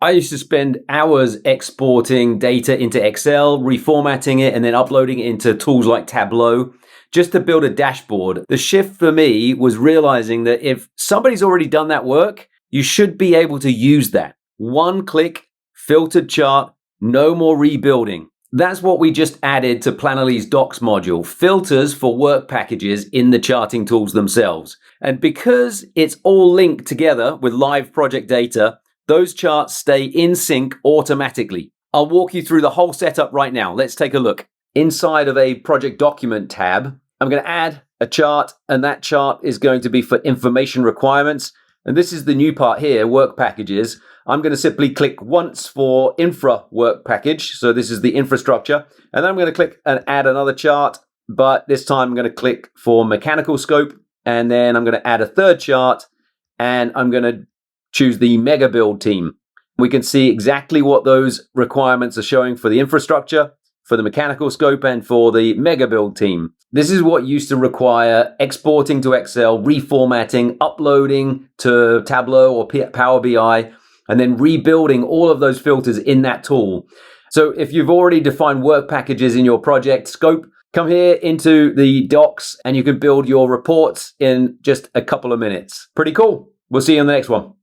I used to spend hours exporting data into Excel, reformatting it, and then uploading it into tools like Tableau just to build a dashboard. The shift for me was realizing that if somebody's already done that work, you should be able to use that. One click, filtered chart, no more rebuilding. That's what we just added to Planoly's docs module, filters for work packages in the charting tools themselves. And because it's all linked together with live project data, those charts stay in sync automatically. I'll walk you through the whole setup right now. Let's take a look. Inside of a project document tab, I'm going to add a chart, and that chart is going to be for information requirements. And this is the new part here, work packages. I'm going to simply click once for infra work package. So this is the infrastructure. And then I'm going to click and add another chart, but this time I'm going to click for mechanical scope. And then I'm going to add a third chart, and I'm going to choose the mega build team. We can see exactly what those requirements are showing for the infrastructure, for the mechanical scope, and for the mega build team. This is what used to require exporting to Excel, reformatting, uploading to Tableau or Power BI, and then rebuilding all of those filters in that tool. So if you've already defined work packages in your project scope, come here into the docs and you can build your reports in just a couple of minutes. Pretty cool. We'll see you on the next one.